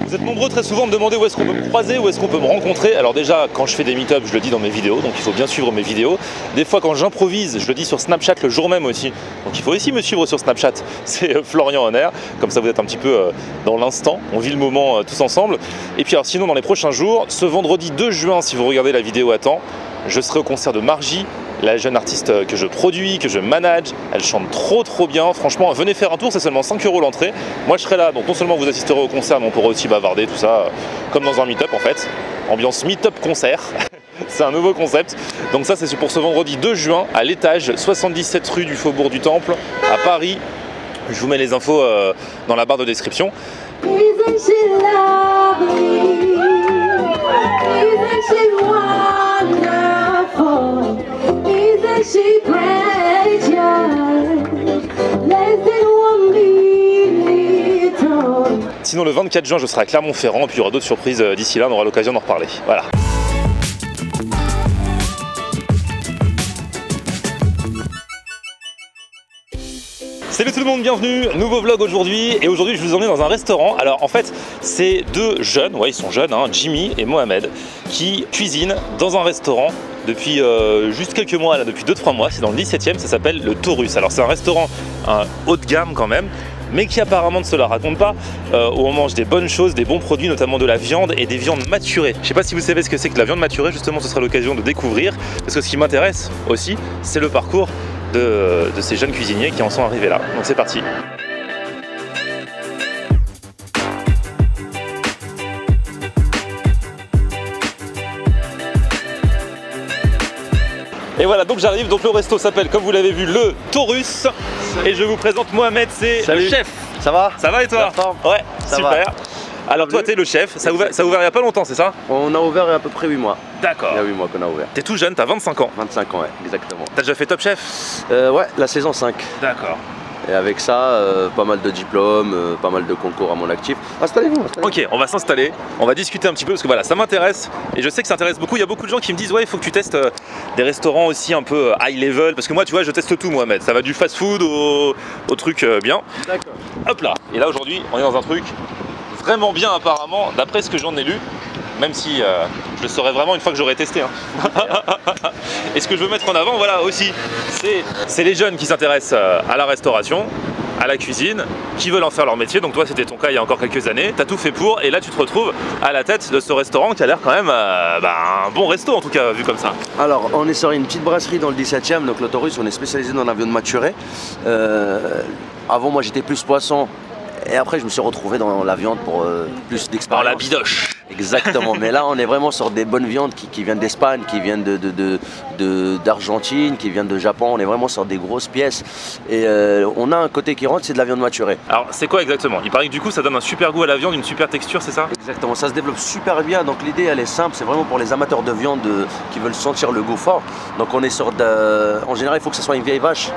Vous êtes nombreux très souvent à me demander où est-ce qu'on peut me croiser, où est-ce qu'on peut me rencontrer. Alors déjà, quand je fais des meet-ups, je le dis dans mes vidéos, donc il faut bien suivre mes vidéos. Des fois, quand j'improvise, je le dis sur Snapchat le jour même aussi. Donc il faut aussi me suivre sur Snapchat. C'est Florian Honner. Comme ça, vous êtes un petit peu dans l'instant. On vit le moment tous ensemble. Et puis alors sinon, dans les prochains jours, ce vendredi 2 juin, si vous regardez la vidéo à temps, je serai au concert de Margie, la jeune artiste que je produis, que je manage. Elle chante trop bien, franchement venez faire un tour, c'est seulement 5 € l'entrée. Moi je serai là, donc non seulement vous assisterez au concert, mais on pourra aussi bavarder, tout ça, comme dans un meet-up en fait. Ambiance meet-up concert, c'est un nouveau concept. Donc ça c'est pour ce vendredi 2 juin à l'étage 77 rue du Faubourg du Temple à Paris. Je vous mets les infos dans la barre de description. Sinon le 24 juin je serai à Clermont-Ferrand et puis il y aura d'autres surprises d'ici là, on aura l'occasion d'en reparler. Voilà. Salut tout le monde, bienvenue, nouveau vlog aujourd'hui et aujourd'hui je vous emmène dans un restaurant. Alors en fait c'est deux jeunes, ouais ils sont jeunes, hein, Jimmy et Mohamed, qui cuisinent dans un restaurant depuis juste quelques mois, là, depuis 2-3 mois, c'est dans le 17e, ça s'appelle le Taurus. Alors c'est un restaurant haut de gamme quand même, mais qui apparemment ne se la raconte pas, où on mange des bonnes choses, des bons produits, notamment de la viande et des viandes maturées. Je sais pas si vous savez ce que c'est que la viande maturée, justement ce sera l'occasion de découvrir, parce que ce qui m'intéresse aussi, c'est le parcours de ces jeunes cuisiniers qui en sont arrivés là. Donc c'est parti. Et voilà, donc j'arrive, donc le resto s'appelle, comme vous l'avez vu, le Taurus. Et je vous présente Mohamed, c'est le chef. Ça va? Ça va et toi? Ouais, ça super. Va. Alors toi t'es le chef, ça a ouvert il n'y a pas longtemps, c'est ça? On a ouvert il y a à peu près 8 mois. D'accord. Il y a 8 mois qu'on a ouvert. T'es tout jeune, t'as 25 ans. 25 ans, ouais, exactement. T'as déjà fait Top Chef? Ouais, la saison 5. D'accord. Et avec ça, pas mal de diplômes, pas mal de concours à mon actif. Installez-vous. Ok, on va s'installer, on va discuter un petit peu parce que voilà, ça m'intéresse et je sais que ça intéresse beaucoup. Il y a beaucoup de gens qui me disent ouais, il faut que tu testes des restaurants aussi un peu high level parce que moi, tu vois, je teste tout, Mohamed. Ça va du fast food au truc bien. D'accord. Hop là. Et là aujourd'hui, on est dans un truc vraiment bien apparemment, d'après ce que j'en ai lu. Même si je le saurai vraiment une fois que j'aurai testé. Hein. Et ce que je veux mettre en avant, voilà aussi, c'est les jeunes qui s'intéressent à la restauration, à la cuisine, qui veulent en faire leur métier. Donc toi, c'était ton cas il y a encore quelques années. Tu as tout fait pour, et là, tu te retrouves à la tête de ce restaurant qui a l'air quand même un bon resto, en tout cas, vu comme ça. Alors, on est sur une petite brasserie dans le 17e, donc le Taurus, on est spécialisé dans la viande maturée. Avant, moi, j'étais plus poisson. Et après, je me suis retrouvé dans la viande pour plus d'expérience. Dans la bidoche. Exactement, mais là, on est vraiment sur des bonnes viandes qui viennent d'Espagne, qui viennent d'Argentine, qui viennent de Japon. On est vraiment sur des grosses pièces. Et on a un côté qui rentre, c'est de la viande maturée. Alors, c'est quoi exactement? Il paraît que du coup, ça donne un super goût à la viande, une super texture, c'est ça? Exactement, ça se développe super bien. Donc l'idée, elle est simple, c'est vraiment pour les amateurs de viande qui veulent sentir le goût fort. Donc on est sur en général, il faut que ce soit une vieille vache.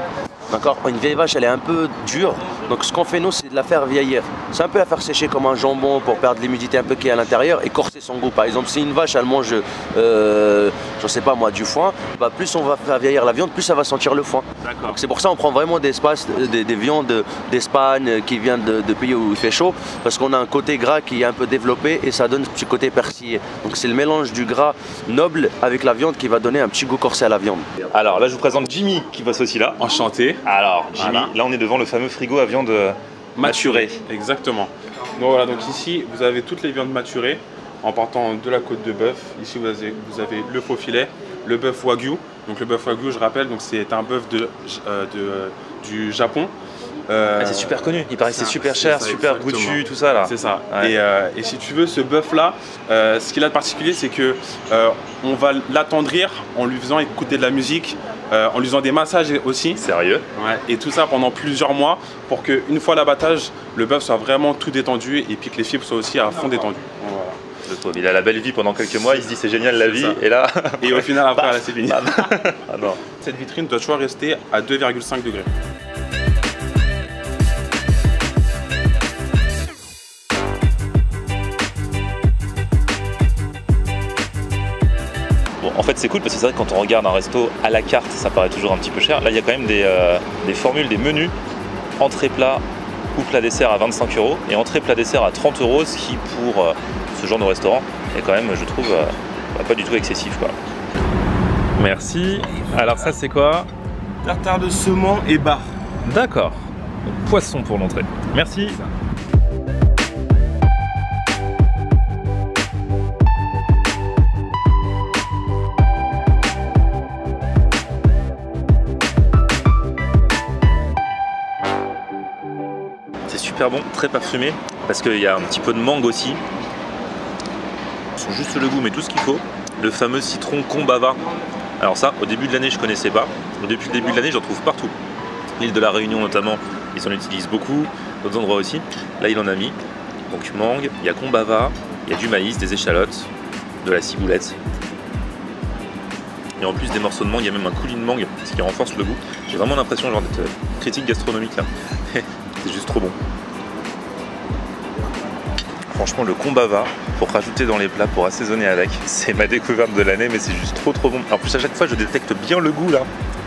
D'accord. Une vieille vache, elle est un peu dure. Donc ce qu'on fait nous, c'est de la faire vieillir. C'est un peu la faire sécher comme un jambon pour perdre l'humidité un peu qui est à l'intérieur et corser son goût. Par exemple, si une vache, elle mange, je sais pas moi, du foin, bah, plus on va faire vieillir la viande, plus ça va sentir le foin. Donc c'est pour ça qu'on prend vraiment des viandes d'Espagne qui viennent de pays où il fait chaud, parce qu'on a un côté gras qui est un peu développé et ça donne ce petit côté persillé. Donc c'est le mélange du gras noble avec la viande qui va donner un petit goût corsé à la viande. Alors là, je vous présente Jimmy qui passe aussi là. Enchanté. Alors Jimmy, voilà. Là on est devant le fameux frigo à viande maturée. Exactement. Donc voilà, donc ici vous avez toutes les viandes maturées en partant de la côte de bœuf. Ici vous avez le faux filet, le bœuf wagyu. Donc le bœuf wagyu, je rappelle, donc c'est un bœuf du Japon. C'est super connu, il paraît que c'est super cher, super goûtu, tout ça là. C'est ça. Ouais. Et si tu veux, ce bœuf là, ce qu'il a de particulier, c'est que on va l'attendrir en lui faisant écouter de la musique, en lui faisant des massages aussi. Sérieux? Ouais. Et tout ça pendant plusieurs mois pour qu'une fois l'abattage, le bœuf soit vraiment tout détendu et puis que les fibres soient aussi à fond détendues. Voilà. Je trouve, il a la belle vie pendant quelques mois, il se dit c'est génial la vie, et là... Et au final après, là, c'est fini. Ah non. Cette vitrine doit toujours rester à 2,5 degrés. En fait c'est cool parce que c'est vrai que quand on regarde un resto à la carte ça paraît toujours un petit peu cher. Là il y a quand même des formules, des menus, entrée plat, ou plat dessert à 25 € et entrée plat dessert à 30 €, ce qui pour ce genre de restaurant est quand même, je trouve, pas du tout excessif, quoi. Merci. Alors ça c'est quoi? Tartare de saumon et bar. D'accord. Poisson pour l'entrée. Merci. C'est super bon, très parfumé, parce qu'il y a un petit peu de mangue aussi. Ils sont juste le goût, mais tout ce qu'il faut. Le fameux citron Kombava. Alors ça, au début de l'année, je connaissais pas. Depuis le début de l'année, j'en trouve partout. L'île de la Réunion notamment, ils en utilisent beaucoup. D'autres endroits aussi. Là, il en a mis. Donc mangue, il y a Kombava, il y a du maïs, des échalotes, de la ciboulette. Et en plus des morceaux de mangue, il y a même un coulis de mangue, ce qui renforce le goût. J'ai vraiment l'impression genre d'être critique gastronomique là. C'est juste trop bon. Franchement, le Kombava, pour rajouter dans les plats, pour assaisonner avec, c'est ma découverte de l'année, mais c'est juste trop bon. En plus, à chaque fois, je détecte bien le goût là,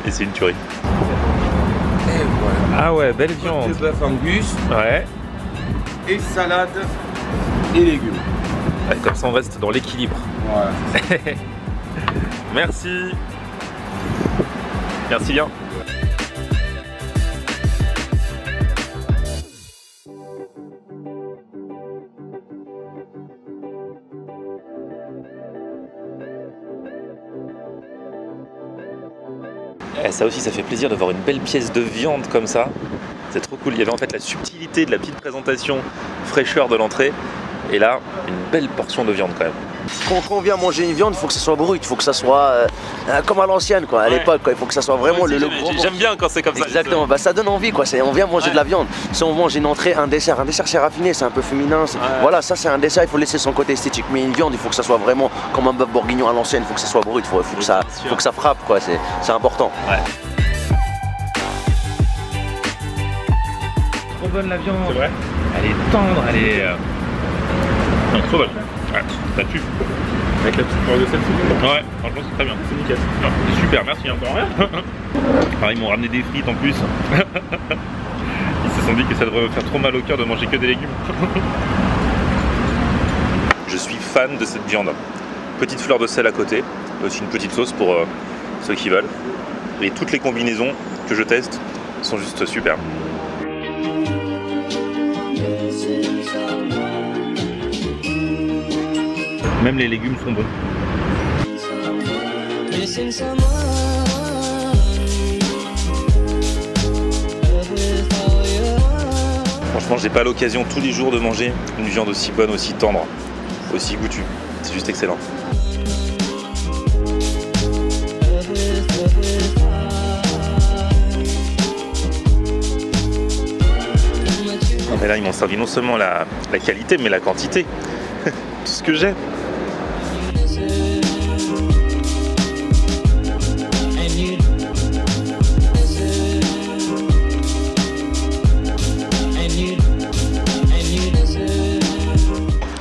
et c'est une tuerie. Et voilà. Ah ouais, belle viande. Bœuf Angus. Ouais. Et salade et légumes. Ouais, comme ça, on reste dans l'équilibre. Voilà. Merci. Merci bien. Et ça aussi, ça fait plaisir de voir une belle pièce de viande comme ça. C'est trop cool. Il y avait en fait la subtilité de la petite présentation, fraîcheur de l'entrée. Et là, une belle portion de viande quand même. Quand on vient manger une viande, il faut que ça soit brut, il faut que ça soit comme à l'ancienne, quoi, à l'époque, quoi. Il faut que ça soit vraiment le gros. J'aime bien quand c'est comme ça. Exactement, bah, ça donne envie, quoi. On vient manger de la viande. Si on mange une entrée, un dessert c'est raffiné, c'est un peu féminin. Voilà, ça c'est un dessert, il faut laisser son côté esthétique. Mais une viande, il faut que ça soit vraiment comme un bœuf bourguignon à l'ancienne, il faut que ça soit brut, il faut que ça frappe, quoi. C'est important. Ouais. Trop bonne la viande. C'est vrai. Elle est tendre, elle est. Non, trop bonne. Ouais, ça tue. Avec la petite fleur de sel, c'est bon. Ouais, franchement c'est très bien. C'est nickel. Non, c'est super, merci encore. Alors, ils m'ont ramené des frites en plus. Ils se sont dit que ça devrait me faire trop mal au cœur de manger que des légumes. Je suis fan de cette viande. Petite fleur de sel à côté, aussi une petite sauce pour ceux qui veulent. Et toutes les combinaisons que je teste sont juste super. Même les légumes sont bons. Franchement, j'ai pas l'occasion tous les jours de manger une viande aussi bonne, aussi tendre, aussi goûtue. C'est juste excellent. Non, mais là, ils m'ont servi non seulement la qualité, mais la quantité. Tout ce que j'ai.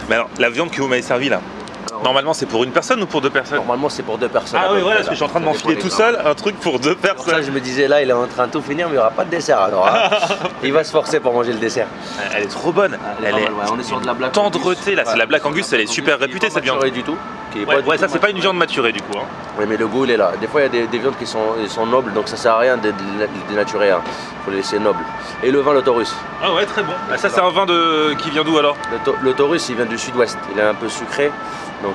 Mais alors, la viande que vous m'avez servie là, normalement c'est pour une personne ou pour deux personnes? Normalement c'est pour deux personnes. Ah oui, voilà, parce que je suis en train de m'enfiler tout seul un truc pour deux Ça, personnes. je me disais là, il est en train de tout finir, mais il n'y aura pas de dessert alors. Hein. Il va se forcer pour manger le dessert. Elle est trop bonne. Elle est On est sur de la Black tendreté là, c'est la Black Angus, elle est super réputée cette viande. Du tout. Ouais, ça c'est pas une viande maturée du coup. Hein. Oui, mais le goût il est là. Des fois il y a des viandes qui sont nobles, donc ça sert à rien de dénaturer. Hein. Faut les laisser nobles. Et le vin, le Taurus. Ah ouais, très bon. Bah, ça c'est un vin qui vient d'où alors? Le Taurus, il vient du sud-ouest. Il est un peu sucré. Donc,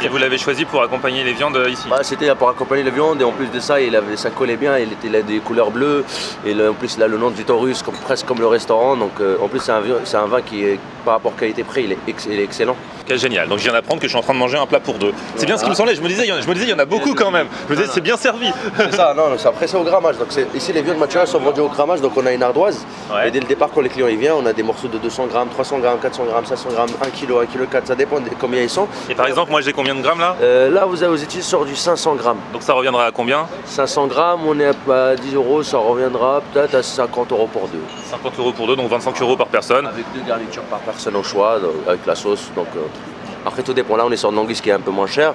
et vous l'avez choisi pour accompagner les viandes ici? Bah, c'était pour accompagner les viandes et en plus de ça, ça collait bien, il a des couleurs bleues et en plus il a le nom du Taurus, presque comme le restaurant. Donc en plus c'est un vin qui est par rapport qualité-prix, il est excellent. Okay, génial, donc je viens d'apprendre que je suis en train de manger un plat pour deux. C'est bien ce qui me semblait, je me disais il y en a beaucoup quand même. Je me disais c'est bien servi. C'est ça, non, c'est après ça au grammage. Donc ici les viandes maturées sont vendues au grammage, donc on a une ardoise. Ouais. Et dès le départ quand les clients ils viennent, on a des morceaux de 200 grammes, 300 grammes, 400 grammes, 500 grammes, 1 kg, 1 kg 4, ça dépend de combien ils sont. Et par exemple moi j'ai combien de grammes là? Là vous étiez sur du 500 grammes. Donc ça reviendra à combien? 500 grammes, on est à 10 €, ça reviendra peut-être à 50 € pour deux. 50 € pour deux, donc 25 € par personne. Avec deux garnitures par personne au choix, avec la sauce. Donc, après tout dépend, là on est sur de l'angus qui est un peu moins cher.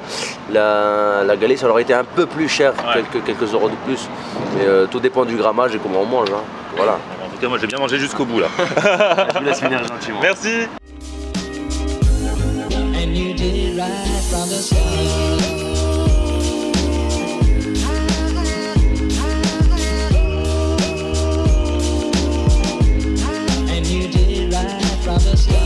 La galette ça aurait été un peu plus cher, ouais. quelques euros de plus. Mais tout dépend du grammage et comment on mange. Hein. Voilà. tout cas, moi j'ai bien mangé jusqu'au bout là. Je vous laisse finir gentiment. Merci. And you did right from the start. And you did right from the start.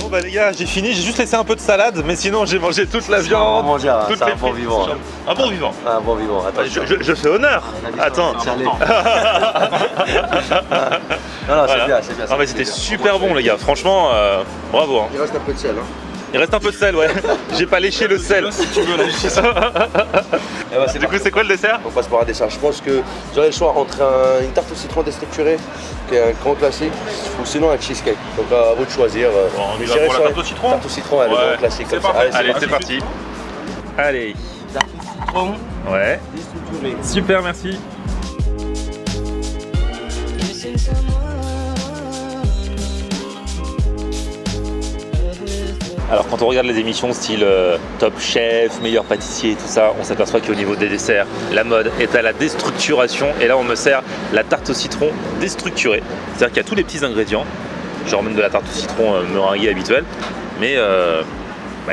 Bon bah les gars, j'ai fini, j'ai juste laissé un peu de salade, mais sinon j'ai mangé toute la viande. C'est un bon vivant. Un bon vivant. Un bon vivant, attention. Je fais honneur. Attends. Non, non, c'est bien, c'est bien. Ah mais c'était super bon les gars, franchement, bravo. Hein. Il reste un peu de sel. Hein. Il reste un peu de sel, ouais. J'ai pas léché le sel. Si tu veux la justice. Du coup, c'est quoi le dessert? On passe par un dessert. Je pense que j'aurais le choix entre une tarte au citron déstructurée, qui est un grand classique, ou sinon un cheesecake. Donc à vous de choisir. Bon, on y va j'irai pour la sur tarte au citron. Tarte au citron, elle est Ouais. grand classique. C'est comme ça. parfait. Allez, c'est parti. Allez. Tarte au citron Ouais. déstructurée. Super, merci. Missing someone. Alors quand on regarde les émissions style Top Chef, Meilleur Pâtissier et tout ça, on s'aperçoit qu'au niveau des desserts, la mode est à la déstructuration et là on me sert la tarte au citron déstructurée. C'est-à-dire qu'il y a tous les petits ingrédients, genre même de la tarte au citron meringuée habituelle, mais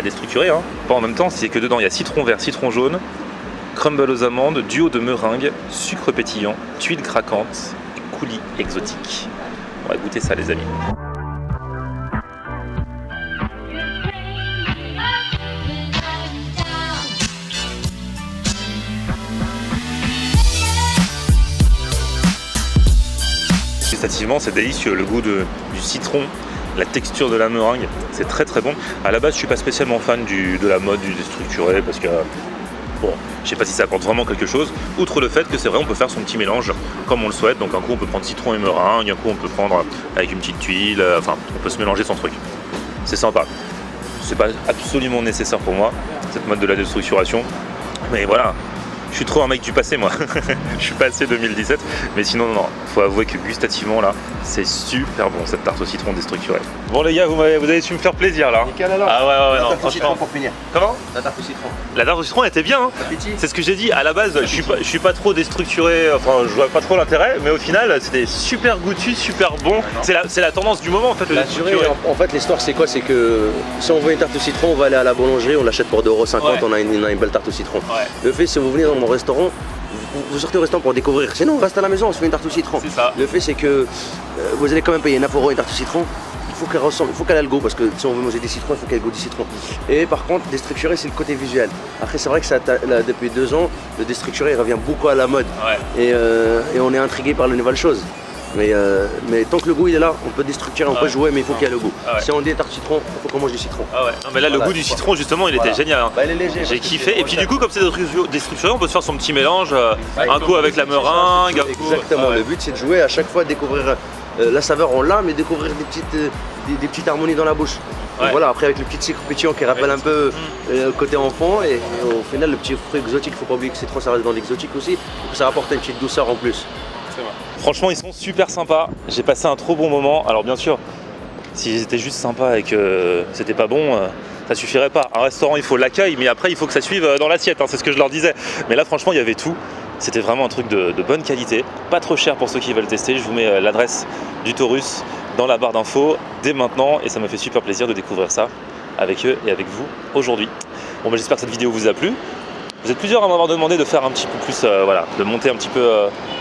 déstructurée, hein. Pas en même temps, c'est que dedans il y a citron vert, citron jaune, crumble aux amandes, duo de meringue, sucre pétillant, tuiles craquantes et coulis exotiques. On va goûter ça les amis. Gustativement, c'est délicieux, le goût du citron, la texture de la meringue, c'est très très bon. À la base, je suis pas spécialement fan de la mode du déstructuré parce que bon, je sais pas si ça apporte vraiment quelque chose, outre le fait que c'est vrai, on peut faire son petit mélange comme on le souhaite. Donc un coup on peut prendre citron et meringue, un coup on peut prendre avec une petite tuile, enfin on peut se mélanger son truc. C'est sympa. C'est pas absolument nécessaire pour moi, cette mode de la déstructuration, mais voilà. Je suis trop un mec du passé moi, je suis passé 2017, mais sinon non, faut avouer que gustativement là, c'est super bon cette tarte au citron déstructurée. Bon les gars, vous avez su me faire plaisir là. Nickel alors. Ah ouais, La non, tarte au citron franchement. pour finir. Comment? La tarte au citron. La tarte au citron elle était bien, hein. Appétit. C'est ce que j'ai dit, à la base je suis pas trop déstructuré, enfin je vois pas trop l'intérêt, mais au final c'était super goûtu, super bon. C'est la tendance du moment en fait, le La durée, déstructuré. en fait, l'histoire, c'est quoi? C'est que si on veut une tarte au citron, on va aller à la boulangerie, on l'achète pour 2,50 €, Ouais. on a une belle tarte au citron. Ouais. Le fait, si vous venez dans mon restaurant, vous sortez au restaurant pour découvrir. Sinon, on reste à la maison, on se fait une tarte au citron. C'est ça. Le fait, c'est que vous allez quand même payer 9 € une tarte au citron. Il faut qu'elle ressemble, il faut qu'elle ait le goût, parce que si on veut manger des citrons, il faut qu'elle ait le goût du citron. Et par contre, déstructuré, c'est le côté visuel. Après, c'est vrai que ça, là, depuis 2 ans, le déstructuré il revient beaucoup à la mode. Ouais. Et on est intrigué par les nouvelles choses. Mais tant que le goût il est là, on peut déstructurer, on peut jouer, mais il faut qu'il y ait le goût. Ah ouais. Si on dit tarte citron, il faut qu'on mange du citron. Ah ouais. Non, mais là le Voilà. goût du citron justement il était Voilà. génial. Hein. Bah, elle est légère. J'ai parce que kiffé. c'est Et puis du coup comme c'est déstructuré, on peut se faire son petit mélange, un comme coup avec la meringue, un coup. Exactement, Ah ouais. le but c'est de jouer à chaque fois, découvrir la saveur on l'a, mais découvrir des petites harmonies dans la bouche. Donc Ouais. voilà, après avec le petit sucre pétillant qui rappelle un peu côté enfant, et au final le petit fruit exotique, il faut pas oublier que c'est trop, ça reste dans l'exotique aussi, donc ça rapporte une petite douceur en plus. Franchement ils sont super sympas, j'ai passé un trop bon moment. Alors bien sûr, s'ils étaient juste sympas et que c'était pas bon, ça suffirait pas. Un restaurant il faut l'accueil, mais après il faut que ça suive dans l'assiette, hein, c'est ce que je leur disais. Mais là franchement il y avait tout. C'était vraiment un truc de bonne qualité, pas trop cher pour ceux qui veulent tester. Je vous mets l'adresse du Taurus dans la barre d'infos dès maintenant et ça me fait super plaisir de découvrir ça avec eux et avec vous aujourd'hui. Bon bah, j'espère que cette vidéo vous a plu. Vous êtes plusieurs à m'avoir demandé de faire un petit peu plus, voilà, de monter un petit peu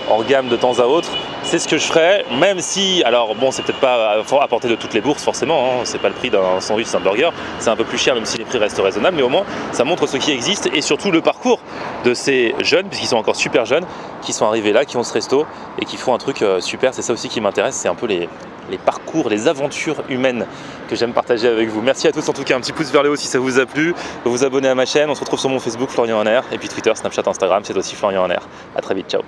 hors gamme de temps à autre. C'est ce que je ferai, même si, alors bon, c'est peut-être pas à portée de toutes les bourses forcément, hein, c'est pas le prix d'un sandwich, d'un burger, c'est un peu plus cher même si les prix restent raisonnables, mais au moins ça montre ce qui existe et surtout le parcours de ces jeunes, puisqu'ils sont encore super jeunes, qui sont arrivés là, qui ont ce resto et qui font un truc super. C'est ça aussi qui m'intéresse, c'est un peu les parcours, les aventures humaines que j'aime partager avec vous. Merci à tous en tout cas, un petit pouce vers le haut si ça vous a plu, vous vous abonnez à ma chaîne, on se retrouve sur mon Facebook Florian Honner et puis Twitter, Snapchat, Instagram, c'est aussi Florian Honner. À très vite, ciao.